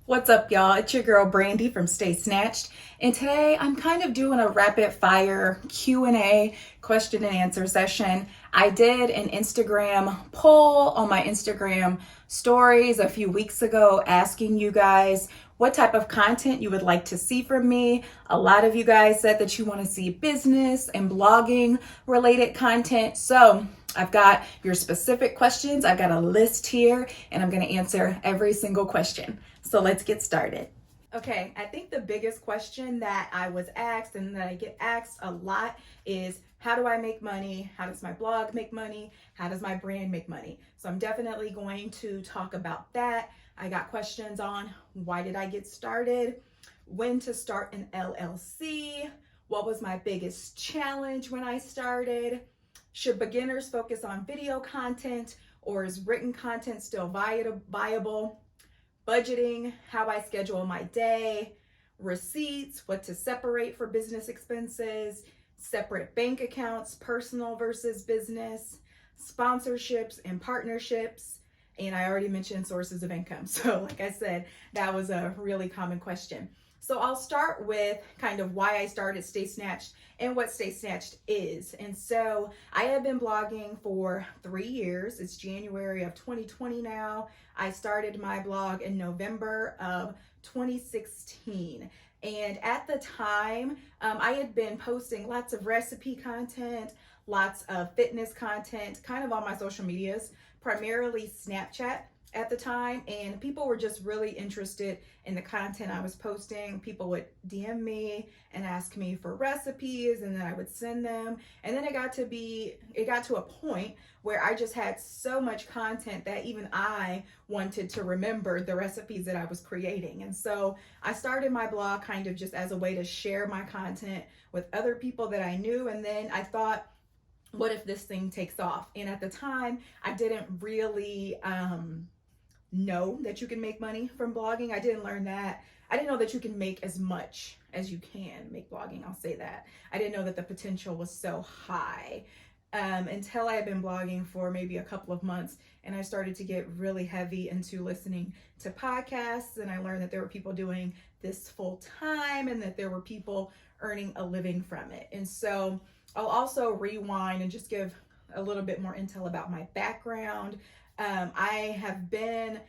What's up, y'all? It's your girl Brandy from Stay Snatched, and today I'm kind of doing a rapid fire Q&A question and answer session. I did an Instagram poll on my Instagram stories a few weeks ago asking you guys what type of content you would like to see from me. A lot of you guys said that you want to see business and blogging related content. So I've got your specific questions. I've got a list here and I'm going to answer every single question. So let's get started. Okay, I think the biggest question that I was asked and that I get asked a lot is, how do I make money? How does my blog make money? How does my brand make money? So I'm definitely going to talk about that. I got questions on why did I get started? When to start an LLC? What was my biggest challenge when I started? Should beginners focus on video content, or is written content still viable? Budgeting, how I schedule my day, receipts, what to separate for business expenses, separate bank accounts, personal versus business, sponsorships and partnerships. And I already mentioned sources of income. So, like I said, that was a really common question. So I'll start with kind of why I started Stay Snatched and what Stay Snatched is. And so I have been blogging for 3 years. It's January of 2020 now. I started my blog in November of 2016. And at the time, I had been posting lots of recipe content, lots of fitness content, kind of on my social medias, primarily Snapchat at the time, and people were just really interested in the content I was posting. People would DM me and ask me for recipes, and then I would send them. And then it got to a point where I just had so much content that even I wanted to remember the recipes that I was creating. And so I started my blog kind of just as a way to share my content with other people that I knew. And then I thought, what if this thing takes off? And at the time, I didn't really know that you can make money from blogging. I didn't learn that. I didn't know that you can make as much as you can make blogging. I'll say that. I didn't know that the potential was so high until I had been blogging for maybe a couple of months, and I started to get really heavy into listening to podcasts, and I learned that there were people doing this full time and that there were people earning a living from it. And so I'll also rewind and just give a little bit more intel about my background. I have been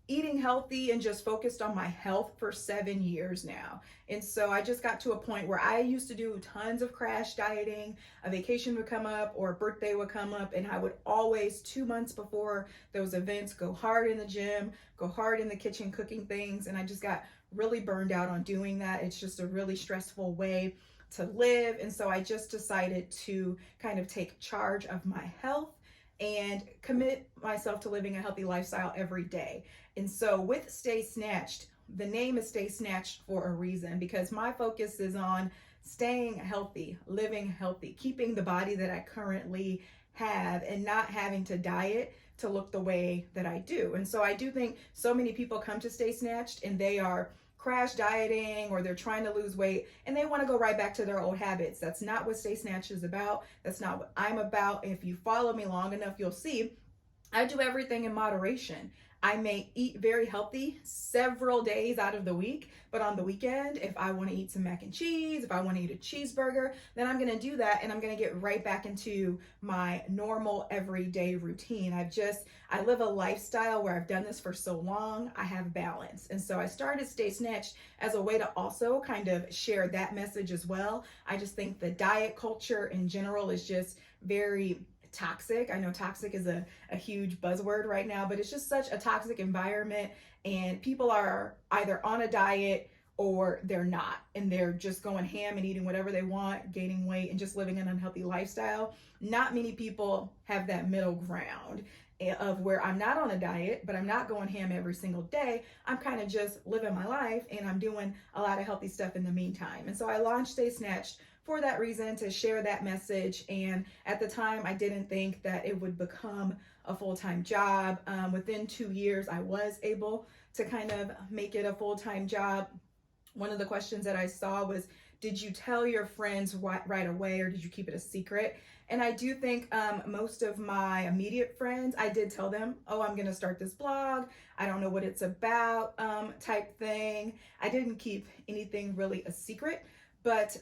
eating healthy and just focused on my health for 7 years now. And so I just got to a point where I used to do tons of crash dieting. A vacation would come up or a birthday would come up, and I would always, 2 months before those events, go hard in the gym, go hard in the kitchen cooking things. And I just got really burned out on doing that. It's just a really stressful way to live. And so I just decided to kind of take charge of my health and commit myself to living a healthy lifestyle every day. And so with Stay Snatched, the name is Stay Snatched for a reason, because my focus is on staying healthy, living healthy, keeping the body that I currently have, and not having to diet to look the way that I do. And so I do think so many people come to Stay Snatched and they are crash dieting, or they're trying to lose weight and they want to go right back to their old habits. That's not what Stay Snatched is about. That's not what I'm about. If you follow me long enough, you'll see I do everything in moderation. I may eat very healthy several days out of the week, but on the weekend, if I want to eat some mac and cheese, if I want to eat a cheeseburger, then I'm going to do that, and I'm going to get right back into my normal everyday routine. I live a lifestyle where I've done this for so long, I have balance. And so I started Stay Snatched as a way to also kind of share that message as well. I just think the diet culture in general is just very toxic. I know toxic is a huge buzzword right now, but it's just such a toxic environment, and people are either on a diet or they're not, and they're just going ham and eating whatever they want, gaining weight, and just living an unhealthy lifestyle. Not many people have that middle ground of where I'm not on a diet, but I'm not going ham every single day. I'm kind of just living my life, and I'm doing a lot of healthy stuff in the meantime. And so I launched Stay Snatched for that reason, to share that message. And at the time, I didn't think that it would become a full-time job. Within 2 years, I was able to kind of make it a full-time job. One of the questions that I saw was, Did you tell your friends right away, or did you keep it a secret? And I do think most of my immediate friends, I did tell them, oh, I'm going to start this blog. I don't know what it's about, type thing. I didn't keep anything really a secret, but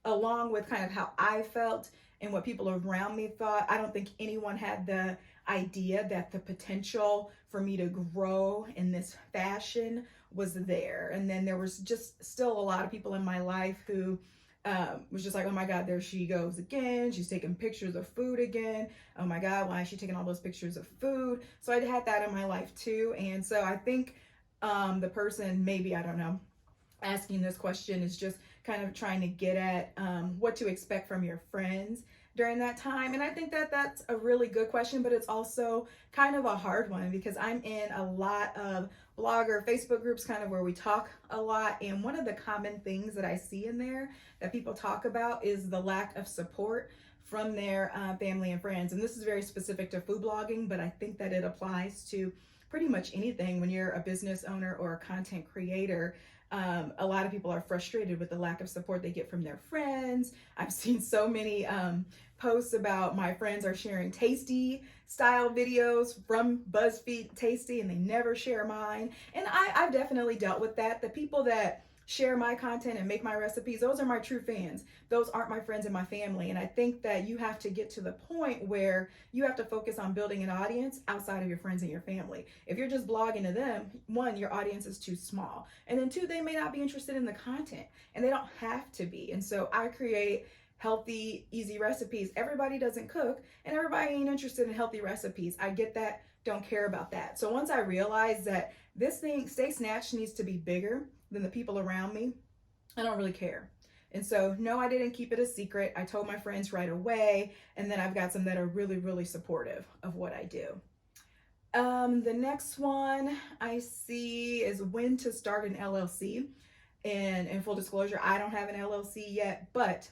along with kind of how I felt and what people around me thought, I don't think anyone had the idea that the potential for me to grow in this fashion was there. And then there was just still a lot of people in my life who was just like, oh my God, there she goes again. She's taking pictures of food again. Oh my God, why is she taking all those pictures of food? So I had that in my life too. And so I think the person, maybe, I don't know, asking this question is just kind of trying to get at what to expect from your friends during that time. And I think that that's a really good question, but it's also kind of a hard one because I'm in a lot of blogger Facebook groups kind of where we talk a lot. And one of the common things that I see in there that people talk about is the lack of support from their family and friends. And this is very specific to food blogging, but I think that it applies to pretty much anything when you're a business owner or a content creator. A lot of people are frustrated with the lack of support they get from their friends. I've seen so many posts about my friends are sharing tasty style videos from BuzzFeed Tasty and they never share mine. And I've definitely dealt with that. The people that share my content and make my recipes, those are my true fans. Those aren't my friends and my family. And I think that you have to get to the point where you have to focus on building an audience outside of your friends and your family. If you're just blogging to them, one, your audience is too small. And then two, they may not be interested in the content and they don't have to be. And so I create healthy, easy recipes. Everybody doesn't cook and everybody ain't interested in healthy recipes. I get that, don't care about that. So once I realized that this thing, Stay Snatched, needs to be bigger than the people around me, I don't really care. And so, no, I didn't keep it a secret. I told my friends right away. And then I've got some that are really, really supportive of what I do. The next one I see is when to start an LLC. And in full disclosure, I don't have an LLC yet, but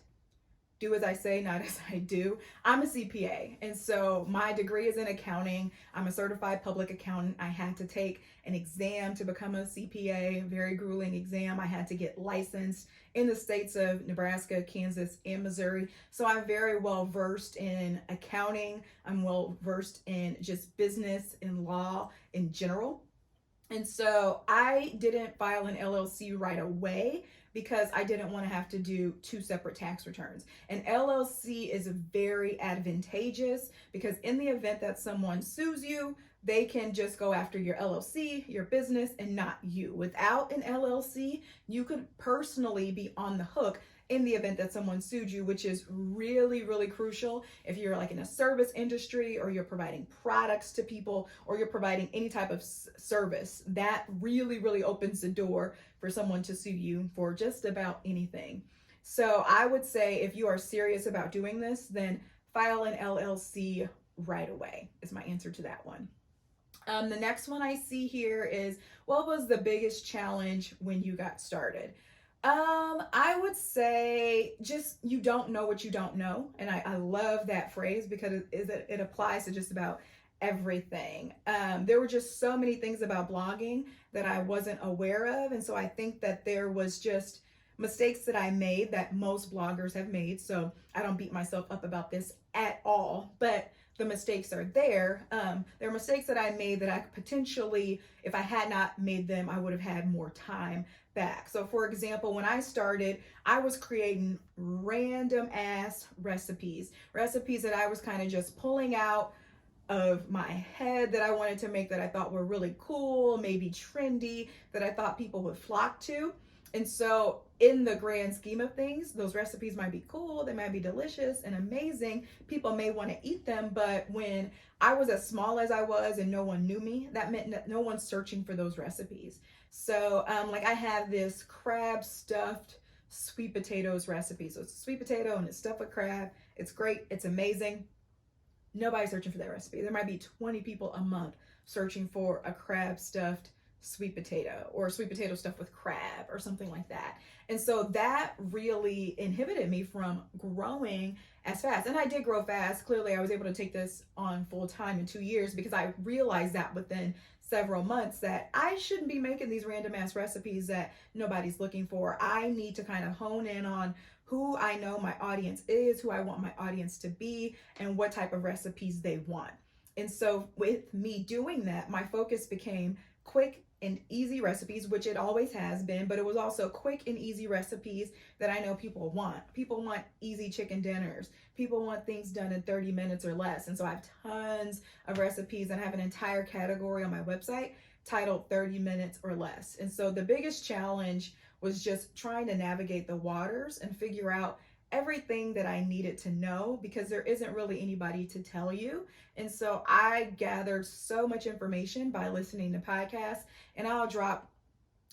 do as I say, not as I do. I'm a CPA, and so my degree is in accounting. I'm a certified public accountant. I had to take an exam to become a CPA, very grueling exam. I had to get licensed in the states of Nebraska, Kansas, and Missouri. So I'm very well versed in accounting. I'm well versed in just business and law in general. And so I didn't file an LLC right away because I didn't want to have to do two separate tax returns. An LLC is very advantageous because in the event that someone sues you, they can just go after your LLC, your business, and not you. Without an LLC, you could personally be on the hook in the event that someone sued you, which is really, really crucial if you're like in a service industry or you're providing products to people or you're providing any type of service. That really, really opens the door for someone to sue you for just about anything. So I would say if you are serious about doing this, then file an LLC right away is my answer to that one. The next one I see here is, what was the biggest challenge when you got started? I would say just you don't know what you don't know. And I love that phrase because it applies to just about everything. There were just so many things about blogging that I wasn't aware of. And so I think that there was just mistakes that I made that most bloggers have made. So I don't beat myself up about this at all, but the mistakes are there. There are mistakes that I made that I could potentially, if I had not made them, I would have had more time back. So for example, when I started, I was creating random ass recipes that I was kind of just pulling out of my head that I wanted to make that I thought were really cool, maybe trendy, that I thought people would flock to. And so in the grand scheme of things, those recipes might be cool, they might be delicious and amazing. People may want to eat them, but when I was as small as I was and no one knew me, that meant that no one's searching for those recipes. So like I have this crab stuffed sweet potatoes recipe. So it's a sweet potato and it's stuffed with crab. It's great, it's amazing. Nobody's searching for that recipe. There might be 20 people a month searching for a crab stuffed sweet potato or sweet potato stuffed with crab or something like that. And so that really inhibited me from growing as fast. And I did grow fast. Clearly, I was able to take this on full time in 2 years because I realized that within several months that I shouldn't be making these random ass recipes that nobody's looking for. I need to kind of hone in on who I know my audience is, who I want my audience to be, and what type of recipes they want. And so with me doing that, my focus became quick and easy recipes, which it always has been, but it was also quick and easy recipes that I know people want. People want easy chicken dinners. People want things done in 30 minutes or less. And so I have tons of recipes, and I have an entire category on my website titled 30 minutes or less. And so the biggest challenge was just trying to navigate the waters and figure out everything that I needed to know, because there isn't really anybody to tell you. And so I gathered so much information by listening to podcasts, and I'll drop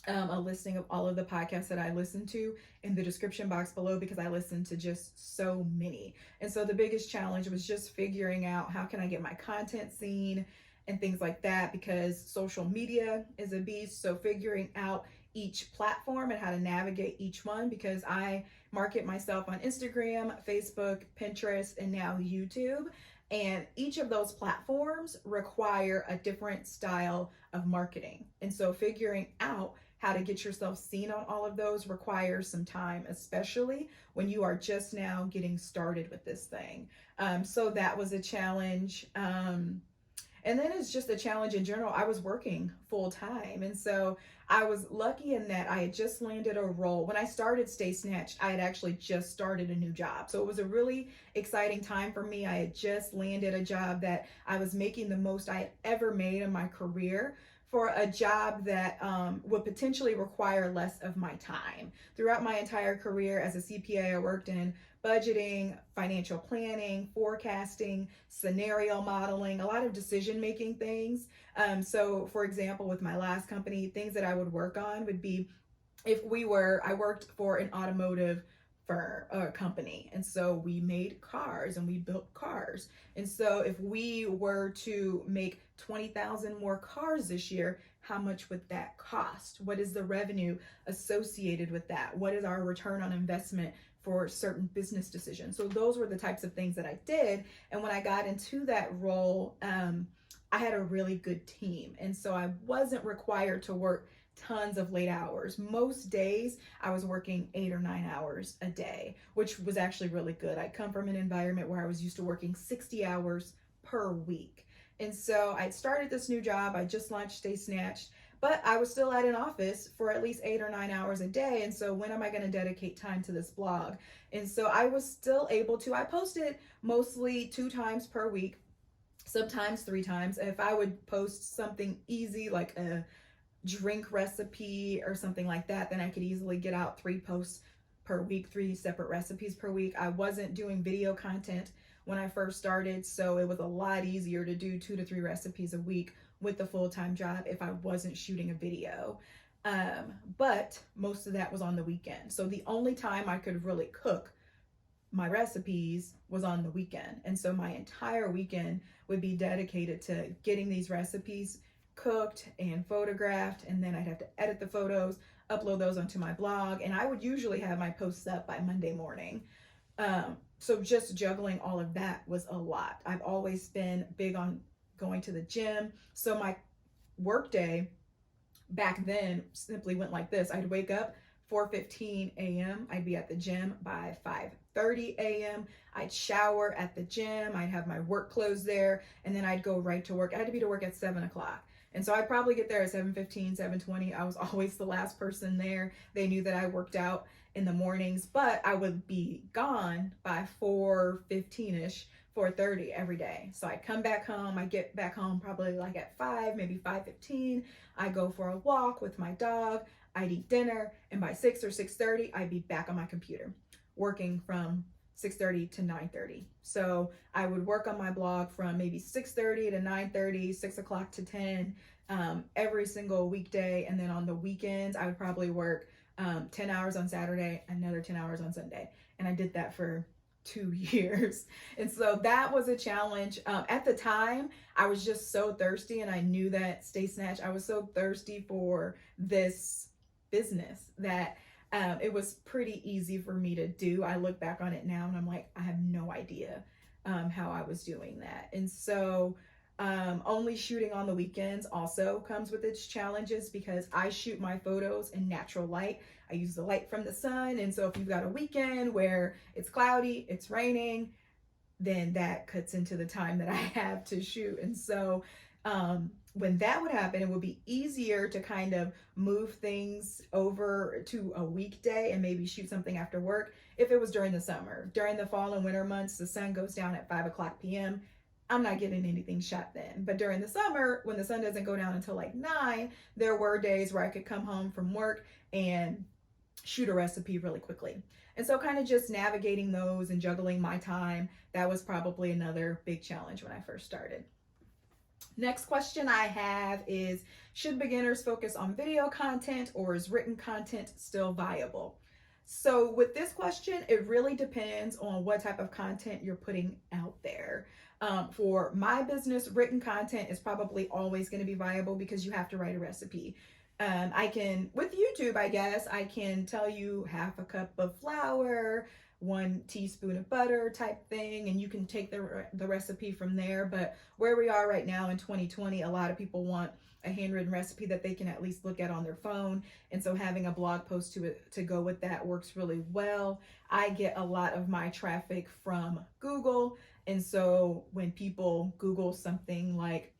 a listing of all of the podcasts that I listen to in the description box below, because I listen to just so many. And so the biggest challenge was just figuring out how can I get my content seen and things like that, because social media is a beast. So figuring out each platform and how to navigate each one, because I market myself on Instagram, Facebook, Pinterest, and now YouTube. And each of those platforms require a different style of marketing. And so figuring out how to get yourself seen on all of those requires some time, especially when you are just now getting started with this thing. So that was a challenge. And then it's just a challenge in general. I was working full time. And so I was lucky in that I had just landed a role. When I started Stay Snatched, I had actually just started a new job. So it was a really exciting time for me. I had just landed a job that I was making the most I had ever made in my career, for a job that would potentially require less of my time. Throughout my entire career as a CPA, I worked in budgeting, financial planning, forecasting, scenario modeling, a lot of decision-making things. So for example, with my last company, things that I would work on would be, I worked for an automotive firm or company, and so we made cars and we built cars. And so if we were to make 20,000 more cars this year, how much would that cost? What is the revenue associated with that? What is our return on investment for certain business decisions? So those were the types of things that I did. And when I got into that role, I had a really good team. And so I wasn't required to work tons of late hours. Most days I was working 8 or 9 hours a day, which was actually really good. I come from an environment where I was used to working 60 hours per week. And so I started this new job. I just launched Stay Snatched, but I was still at an office for at least 8 or 9 hours a day. And so when am I going to dedicate time to this blog? And so I was still able to, I posted mostly 2 times per week, sometimes 3 times. If I would post something easy like a drink recipe or something like that, then I could easily get out 3 posts per week, 3 separate recipes per week. I wasn't doing video content when I first started, so it was a lot easier to do 2 to 3 recipes a week with the full-time job if I wasn't shooting a video. But most of that was on the weekend. So the only time I could really cook my recipes was on the weekend. And so my entire weekend would be dedicated to getting these recipes cooked and photographed, and then I'd have to edit the photos, upload those onto my blog, and I would usually have my posts up by Monday morning. So just juggling all of that was a lot. I've always been big on going to the gym. So my work day back then simply went like this. I'd wake up 4:15 a.m. I'd be at the gym by 5:30 a.m. I'd shower at the gym. I'd have my work clothes there, and then I'd go right to work. I had to be to work at 7 o'clock. And so I'd probably get there at 7:15, 7:20. I was always the last person there. They knew that I worked out in the mornings, but I would be gone by 4:15-ish, 4:30 every day. So I come back home. I get back home probably like at 5, maybe 5:15. I go for a walk with my dog. I'd eat dinner, and by 6 or 6:30, I'd be back on my computer working from 6:30 to 9:30. So I would work on my blog from maybe 6:30 to 9:30, 6 o'clock to 10, every single weekday. And then on the weekends, I would probably work 10 hours on Saturday, another 10 hours on Sunday. And I did that for 2 years. And so that was a challenge. At the time, I was just so thirsty, and I knew that Stay Snatched, I was so thirsty for this business that it was pretty easy for me to do. I look back on it now and I'm like, I have no idea how I was doing that. And so Only shooting on the weekends also comes with its challenges because I shoot my photos in natural light. I use the light from the sun. And so if you've got a weekend where it's cloudy, it's raining, then that cuts into the time that I have to shoot. And so when that would happen, it would be easier to kind of move things over to a weekday and maybe shoot something after work if it was during the summer. During the fall and winter months, the sun goes down at 5 o'clock p.m. I'm not getting anything shot then. But during the summer, when the sun doesn't go down until like 9, there were days where I could come home from work and shoot a recipe really quickly. And so kind of just navigating those and juggling my time, that was probably another big challenge when I first started. Next question I have is, should beginners focus on video content or is written content still viable? So with this question, it really depends on what type of content you're putting out there. For my business, written content is probably always going to be viable because you have to write a recipe. I can, with YouTube, I guess, I can tell you half a cup of flour, 1 teaspoon of butter type thing, and you can take the recipe from there. But where we are right now in 2020, a lot of people want a handwritten recipe that they can at least look at on their phone. And so having a blog post to go with that works really well. I get a lot of my traffic from Google. And so when people Google something like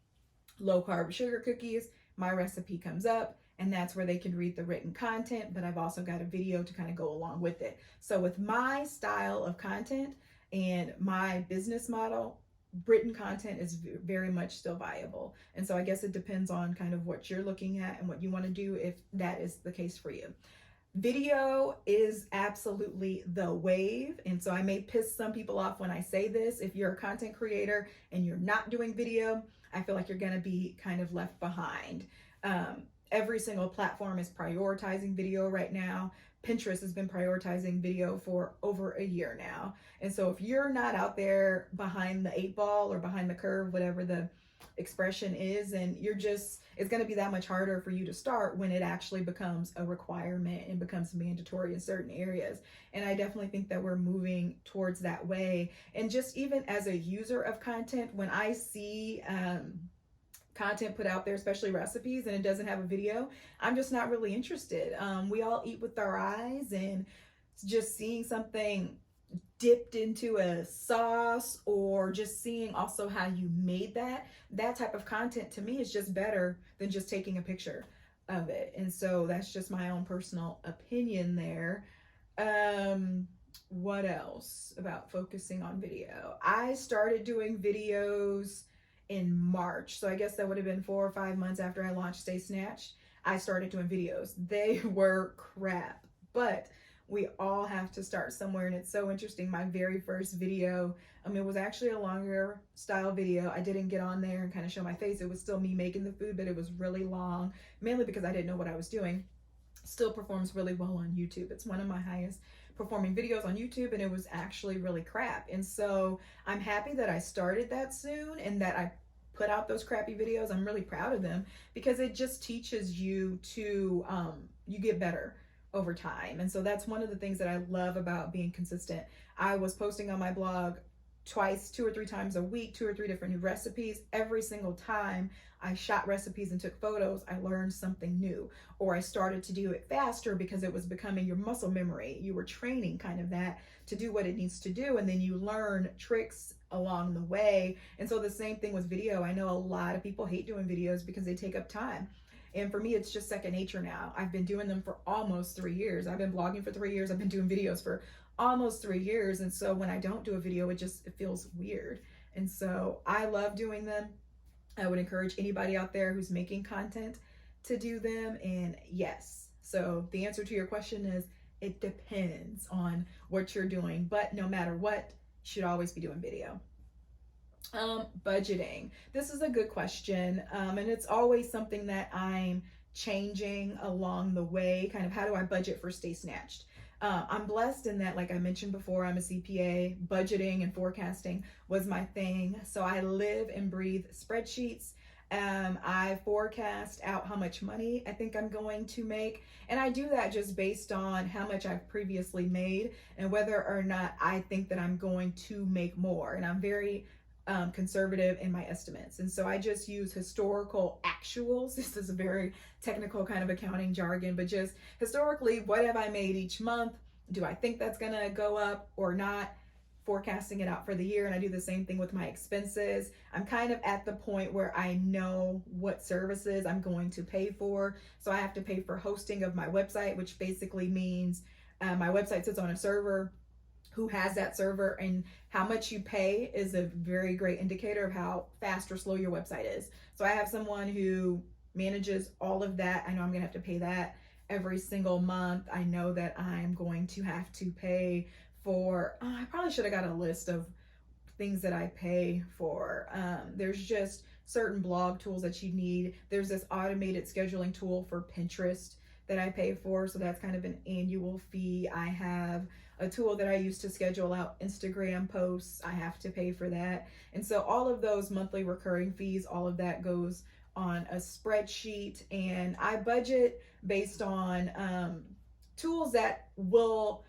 low carb sugar cookies, my recipe comes up. And that's where they can read the written content, but I've also got a video to kind of go along with it. So with my style of content and my business model, written content is very much still viable. And so I guess it depends on kind of what you're looking at and what you want to do if that is the case for you. Video is absolutely the wave. And so I may piss some people off when I say this. If you're a content creator and you're not doing video, I feel like you're going to be kind of left behind. Every single platform is prioritizing video right now. Pinterest has been prioritizing video for over a year now. And so if you're not out there behind the 8 ball or behind the curve, whatever the expression is, and it's going to be that much harder for you to start when it actually becomes a requirement and becomes mandatory in certain areas. And I definitely think that we're moving towards that way. And just even as a user of content, when I see, content put out there, especially recipes, and it doesn't have a video, I'm just not really interested. We all eat with our eyes, and just seeing something dipped into a sauce or just seeing also how you made that type of content to me is just better than just taking a picture of it. And so that's just my own personal opinion there. What else about focusing on video? I started doing videos in March. So I guess that would have been 4 or 5 months after I launched Stay Snatched. I started doing videos. They were crap, but we all have to start somewhere. And it's so interesting. My very first video, it was actually a longer style video. I didn't get on there and kind of show my face. It was still me making the food, but it was really long, mainly because I didn't know what I was doing. Still performs really well on YouTube. It's one of my highest performing videos on YouTube, and it was actually really crap. And so I'm happy that I started that soon and that I put out those crappy videos. I'm really proud of them because it just teaches you to, you get better over time. And so that's one of the things that I love about being consistent. I was posting on my blog twice, 2 or 3 times a week, 2 or 3 different new recipes. Every single time I shot recipes and took photos, I learned something new, or I started to do it faster because it was becoming your muscle memory. You were training kind of that to do what it needs to do. And then you learn tricks along the way. And so the same thing with video. I know a lot of people hate doing videos because they take up time. And for me, it's just second nature now. I've been doing them for almost 3 years. I've been blogging for 3 years. I've been doing videos for almost 3 years. And so when I don't do a video, it feels weird. And so I love doing them. I would encourage anybody out there who's making content to do them. And yes, so the answer to your question is it depends on what you're doing. But no matter what, you should always be doing video. Budgeting. This is a good question. And it's always something that I'm changing along the way. Kind of how do I budget for Stay Snatched? I'm blessed in that, like I mentioned before, I'm a CPA. Budgeting and forecasting was my thing. So I live and breathe spreadsheets. I forecast out how much money I think I'm going to make. And I do that just based on how much I've previously made and whether or not I think that I'm going to make more. And I'm very conservative in my estimates. And so I just use historical actuals. This is a very technical kind of accounting jargon, but just historically, what have I made each month? Do I think that's going to go up or not? Forecasting it out for the year. And I do the same thing with my expenses. I'm kind of at the point where I know what services I'm going to pay for. So I have to pay for hosting of my website, which basically means my website sits on a server. Who has that server, and how much you pay is a very great indicator of how fast or slow your website is. So I have someone who manages all of that. I know I'm gonna have to pay that every single month. I know that I'm going to have to pay for, I probably should have got a list of things that I pay for. There's just certain blog tools that you need. There's this automated scheduling tool for Pinterest that I pay for, so that's kind of an annual fee. I have a tool that I use to schedule out Instagram posts. I have to pay for that. And so all of those monthly recurring fees, all of that goes on a spreadsheet, and I budget based on tools that will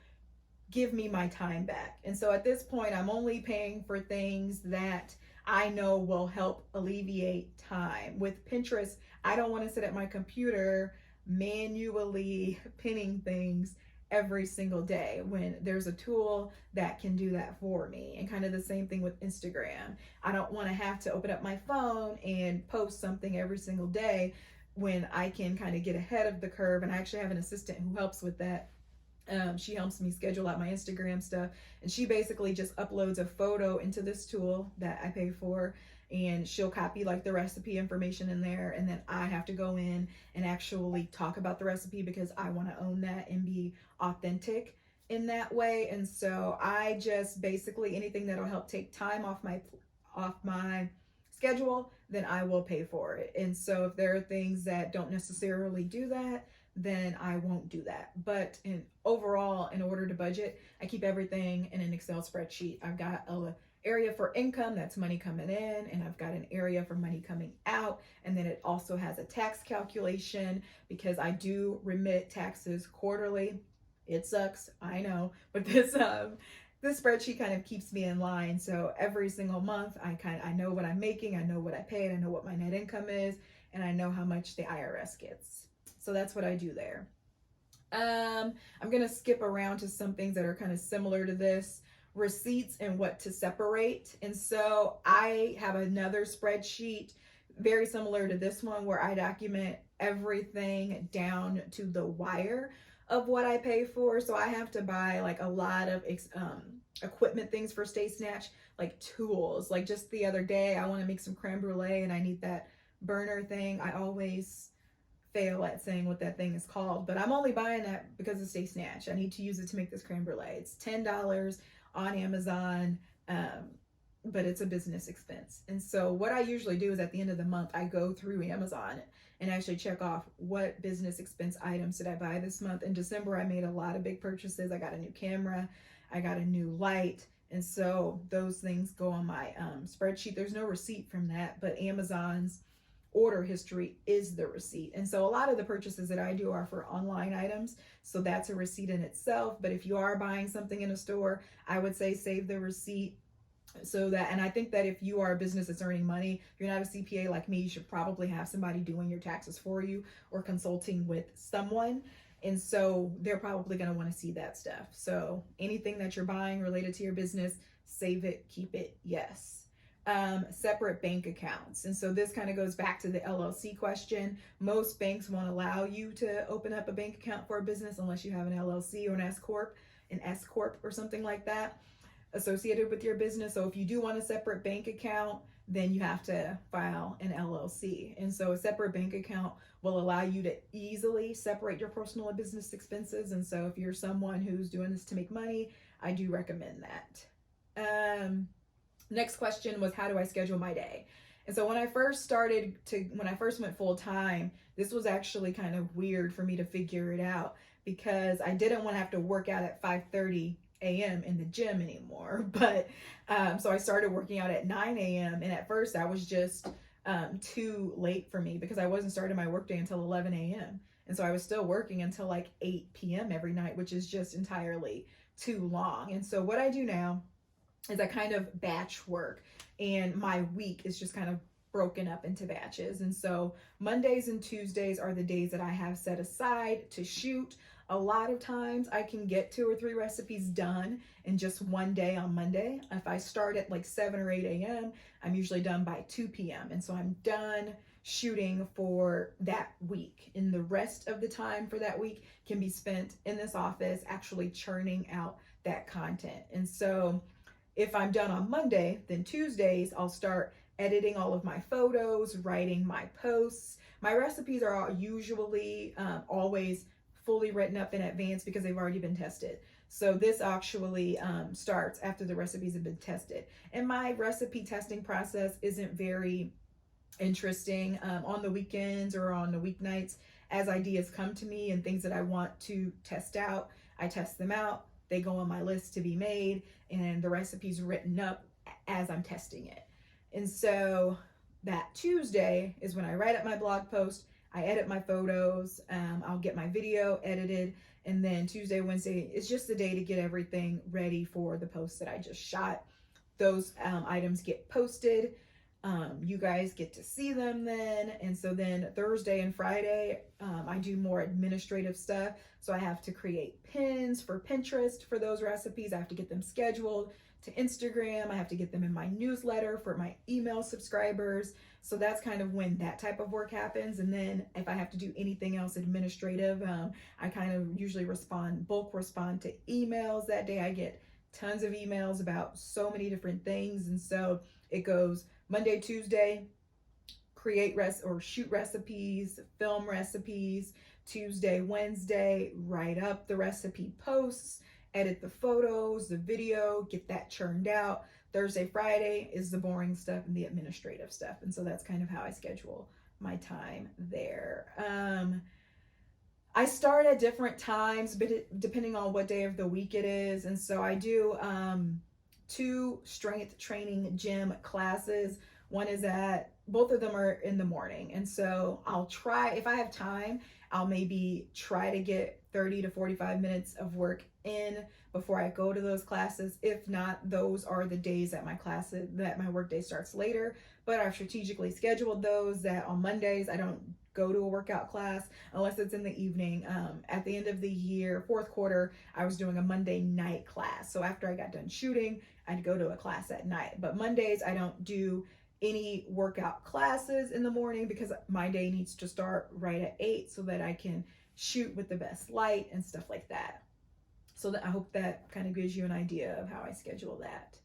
give me my time back. And so at this point, I'm only paying for things that I know will help alleviate time. With Pinterest, I don't want to sit at my computer manually pinning things every single day when there's a tool that can do that for me. And kind of the same thing with Instagram. I don't want to have to open up my phone and post something every single day when I can kind of get ahead of the curve. And I actually have an assistant who helps with that. She helps me schedule out my Instagram stuff, and she basically just uploads a photo into this tool that I pay for, and she'll copy like the recipe information in there, and then I have to go in and actually talk about the recipe because I want to own that and be authentic in that way. And so I just basically anything that'll help take time off my schedule, then I will pay for it. And so if there are things that don't necessarily do that, then I won't do that. But overall, in order to budget, I keep everything in an Excel spreadsheet. I've got an area for income, that's money coming in, and I've got an area for money coming out. And then it also has a tax calculation because I do remit taxes quarterly. It sucks, I know, but this spreadsheet kind of keeps me in line. So every single month, I know what I'm making, I know what I paid, I know what my net income is, and I know how much the IRS gets. So that's what I do there. I'm going to skip around to some things that are kind of similar to this. Receipts and what to separate. And so I have another spreadsheet very similar to this one where I document everything down to the wire of what I pay for. So I have to buy like a lot of equipment things for Stay Snatch, like tools. Like just the other day, I want to make some creme brulee and I need that burner thing. I always fail at saying what that thing is called, but I'm only buying that because of Stay Snatch. I need to use it to make this creme brulee. It's $10 on Amazon, but it's a business expense. And so what I usually do is at the end of the month, I go through Amazon and actually check off what business expense items did I buy this month. In December, I made a lot of big purchases. I got a new camera, I got a new light. And so those things go on my spreadsheet. There's no receipt from that, but Amazon's order history is the receipt. And so a lot of the purchases that I do are for online items. So that's a receipt in itself. But if you are buying something in a store, I would say save the receipt so that, and I think that if you are a business that's earning money, if you're not a CPA like me, you should probably have somebody doing your taxes for you or consulting with someone. And so they're probably going to want to see that stuff. So anything that you're buying related to your business, save it, keep it, yes. Separate bank accounts. And so this kind of goes back to the LLC question. Most banks won't allow you to open up a bank account for a business unless you have an LLC or an S Corp or something like that associated with your business. So if you do want a separate bank account, then you have to file an LLC. And so a separate bank account will allow you to easily separate your personal and business expenses. And so if you're someone who's doing this to make money, I do recommend that. Next question was, how do I schedule my day? And so when I first went full time, this was actually kind of weird for me to figure it out because I didn't want to have to work out at 5:30 a.m. in the gym anymore. But so I started working out at 9 a.m. And at first that was just too late for me because I wasn't starting my workday until 11 a.m. And so I was still working until like 8 p.m. every night, which is just entirely too long. And so what I do now is I kind of batch work, and my week is just kind of broken up into batches. And so Mondays and Tuesdays are the days that I have set aside to shoot. A lot of times I can get 2 or 3 recipes done in just one day on Monday. If I start at like 7 or 8 a.m., I'm usually done by 2 p.m. And so I'm done shooting for that week. And the rest of the time for that week can be spent in this office actually churning out that content. And so if I'm done on Monday, then Tuesdays I'll start editing all of my photos, writing my posts. My recipes are usually always fully written up in advance because they've already been tested. So this actually starts after the recipes have been tested. And my recipe testing process isn't very interesting. On the weekends or on the weeknights, as ideas come to me and things that I want to test out, I test them out. They go on my list to be made, and the recipe's written up as I'm testing it. And so that Tuesday is when I write up my blog post, I edit my photos, I'll get my video edited, and then Tuesday, Wednesday is just the day to get everything ready for the post that I just shot. Those items get posted. You guys get to see them then. And so then Thursday and Friday, I do more administrative stuff. So I have to create pins for Pinterest for those recipes. I have to get them scheduled to Instagram. I have to get them in my newsletter for my email subscribers. So that's kind of when that type of work happens. And then if I have to do anything else administrative, I kind of usually bulk respond to emails that day. I get tons of emails about so many different things. And so it goes Monday, Tuesday, create or shoot recipes, film recipes. Tuesday, Wednesday, write up the recipe posts, edit the photos, the video, get that churned out. Thursday, Friday is the boring stuff and the administrative stuff. And so that's kind of how I schedule my time there. I start at different times, but depending on what day of the week it is. And so I do 2 strength training gym classes. Both of them are in the morning. And so I'll try, if I have time, I'll maybe try to get 30 to 45 minutes of work in before I go to those classes. If not, those are the days that my work day starts later. But I've strategically scheduled those that on Mondays, I don't go to a workout class unless it's in the evening. At the end of the year, fourth quarter, I was doing a Monday night class. So after I got done shooting, I'd go to a class at night. But Mondays, I don't do any workout classes in the morning because my day needs to start right at 8 so that I can shoot with the best light and stuff like that. So I hope that kind of gives you an idea of how I schedule that.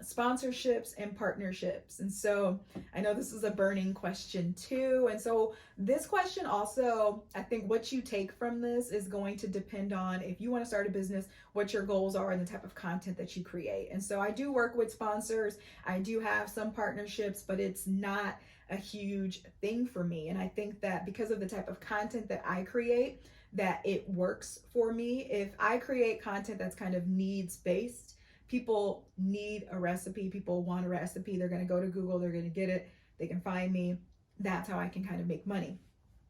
Sponsorships and partnerships. And so I know this is a burning question too. And so this question also, I think what you take from this is going to depend on if you want to start a business, what your goals are and the type of content that you create. And so I do work with sponsors. I do have some partnerships, but it's not a huge thing for me. And I think that because of the type of content that I create, that it works for me. If I create content that's kind of needs-based, people need a recipe, people want a recipe, they're going to go to Google, they're going to get it, they can find me. That's how I can kind of make money.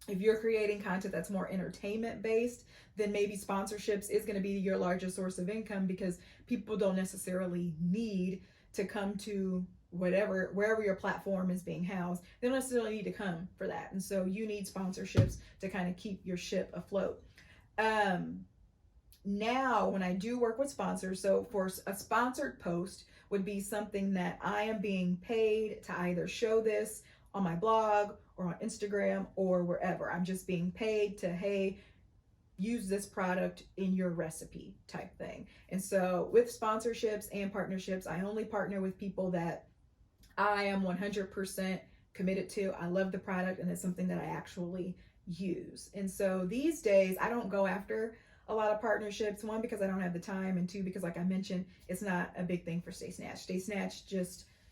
If you're creating content that's more entertainment based, then maybe sponsorships is going to be your largest source of income because people don't necessarily need to come to wherever your platform is being housed. They don't necessarily need to come for that. And so you need sponsorships to kind of keep your ship afloat. Now, when I do work with sponsors, so for a sponsored post would be something that I am being paid to either show this on my blog or on Instagram or wherever. I'm just being paid to, hey, use this product in your recipe type thing. And so with sponsorships and partnerships, I only partner with people that I am 100% committed to. I love the product and it's something that I actually use. And so these days, I don't go after a lot of partnerships. One, because I don't have the time, and two, because like I mentioned, it's not a big thing for Stay Snatched. Stay Snatched,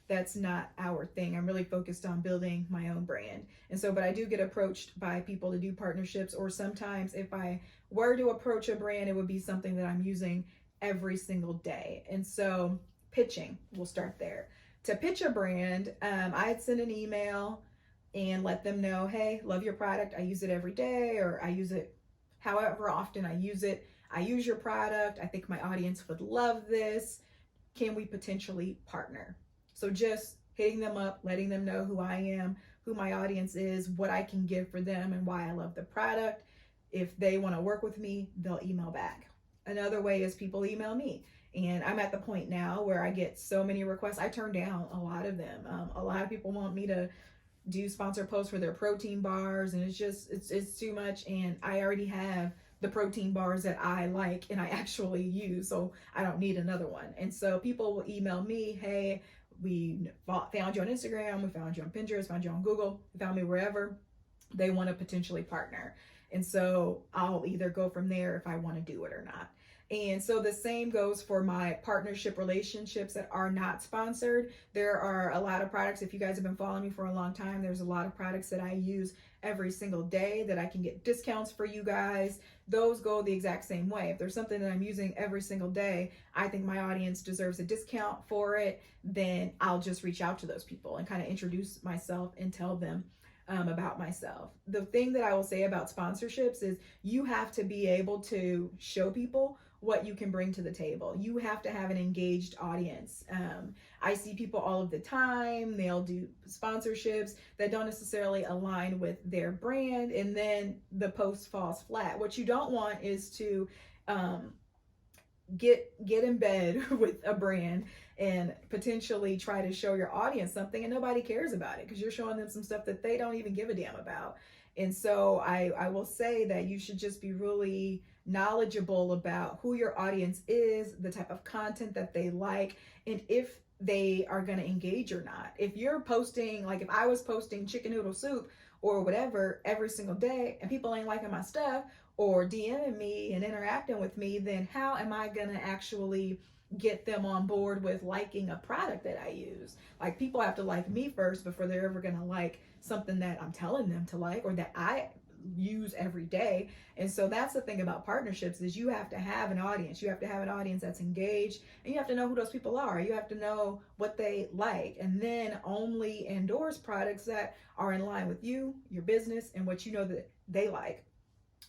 that's not our thing. I'm really focused on building my own brand. And so, but I do get approached by people to do partnerships, or sometimes if I were to approach a brand, it would be something that I'm using every single day. And so pitching, we'll start there. To pitch a brand, I'd send an email and let them know, hey, love your product. I use it every day, or I use it however often I use it. I use your product. I think my audience would love this. can we potentially partner? So just hitting them up, letting them know who I am, who my audience is, what I can give for them, and why I love the product. If they want to work with me, they'll email back. Another way is people email me. And I'm at the point now where I get so many requests. I turn down a lot of them. A lot of people want me to do sponsor posts for their protein bars, and it's too much. And I already have the protein bars that I like and I actually use, so I don't need another one. And so people will email me, hey, we found you on Instagram, we found you on Pinterest, found you on Google, found me wherever. They want to potentially partner. And so I'll either go from there if I want to do it or not. And so the same goes for my partnership relationships that are not sponsored. There are a lot of products, if you guys have been following me for a long time, there's a lot of products that I use every single day that I can get discounts for you guys. Those go the exact same way. If there's something that I'm using every single day, I think my audience deserves a discount for it, then I'll just reach out to those people and kind of introduce myself and tell them about myself. The thing that I will say about sponsorships is you have to be able to show people what you can bring to the table. You have to have an engaged audience. I see people all of the time, they'll do sponsorships that don't necessarily align with their brand, and then the post falls flat. What you don't want is to get in bed with a brand and potentially try to show your audience something and nobody cares about it because you're showing them some stuff that they don't even give a damn about. And so I will say that you should just be really knowledgeable about who your audience is, the type of content that they like, and if they are going to engage or not. If you're posting, like if I was posting chicken noodle soup or whatever every single day and people ain't liking my stuff or DMing me and interacting with me, then how am I going to actually get them on board with liking a product that I use? Like, people have to like me first before they're ever going to like something that I'm telling them to like or that I use every day. And so that's the thing about partnerships is you have to have an audience. You have to have an audience that's engaged, and you have to know who those people are. You have to know what they like, and then only endorse products that are in line with you, your business, and what you know that they like.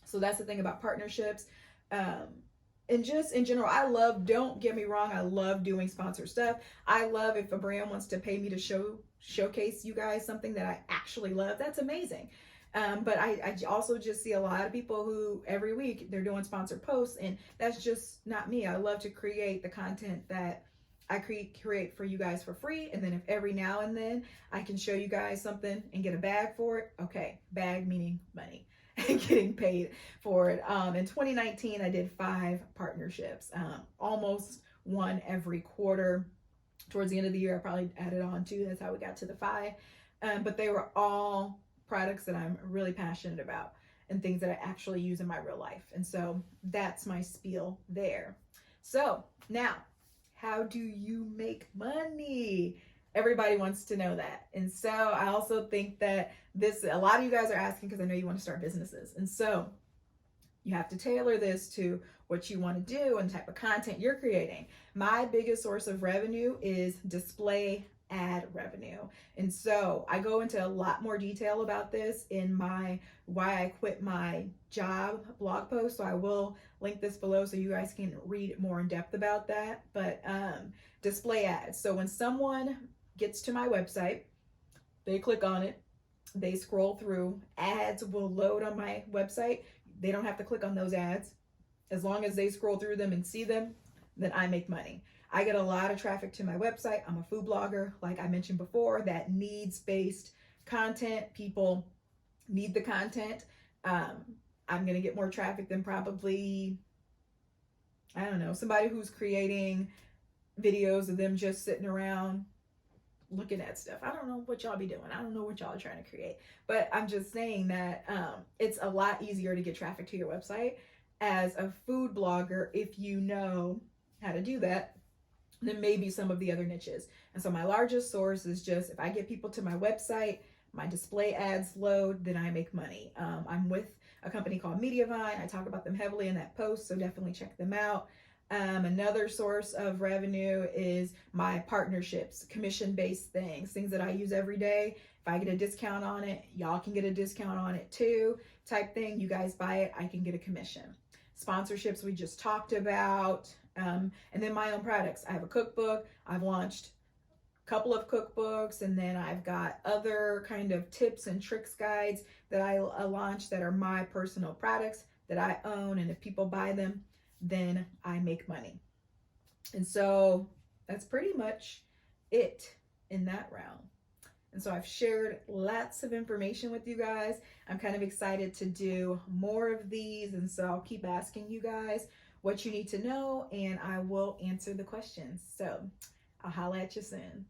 So that's the thing about partnerships. And just in general, don't get me wrong, I love doing sponsor stuff. I love if a brand wants to pay me to showcase you guys something that I actually love. That's amazing. But I also just see a lot of people who every week they're doing sponsored posts, and that's just not me. I love to create the content that I create for you guys for free. And then if every now and then I can show you guys something and get a bag for it, okay, bag meaning money. And getting paid for it. In 2019, I did 5 partnerships, almost one every quarter. Towards the end of the year, I probably added on 2. That's how we got to the 5. But they were all products that I'm really passionate about and things that I actually use in my real life. And so that's my spiel there. So now, how do you make money? Everybody wants to know that. And so I also think that a lot of you guys are asking because I know you want to start businesses. And so you have to tailor this to what you want to do and type of content you're creating. My biggest source of revenue is display ad revenue. And so I go into a lot more detail about this in my why I quit my job blog post. So I will link this below so you guys can read more in depth about that. But display ads. So when someone gets to my website, they click on it, they scroll through, ads will load on my website. They don't have to click on those ads. As long as they scroll through them and see them, then I make money. I get a lot of traffic to my website. I'm a food blogger, like I mentioned before, that needs-based content. People need the content. I'm going to get more traffic than probably, I don't know, somebody who's creating videos of them just sitting around looking at stuff. I don't know what y'all be doing. I don't know what y'all are trying to create, but I'm just saying that it's a lot easier to get traffic to your website as a food blogger if you know how to do that than maybe some of the other niches. And so my largest source is just if I get people to my website, my display ads load, then I make money. I'm with a company called Mediavine. I talk about them heavily in that post, so definitely check them out. Another source of revenue is my partnerships, commission-based things that I use every day. If I get a discount on it, y'all can get a discount on it too, type thing. You guys buy it, I can get a commission. Sponsorships we just talked about. And then my own products. I have a cookbook. I've launched a couple of cookbooks, and then I've got other kind of tips and tricks guides that I launched that are my personal products that I own. And if people buy them, then I make money. And so that's pretty much it in that realm. And so I've shared lots of information with you guys. I'm kind of excited to do more of these. And so I'll keep asking you guys what you need to know, and I will answer the questions. So I'll holla at you soon.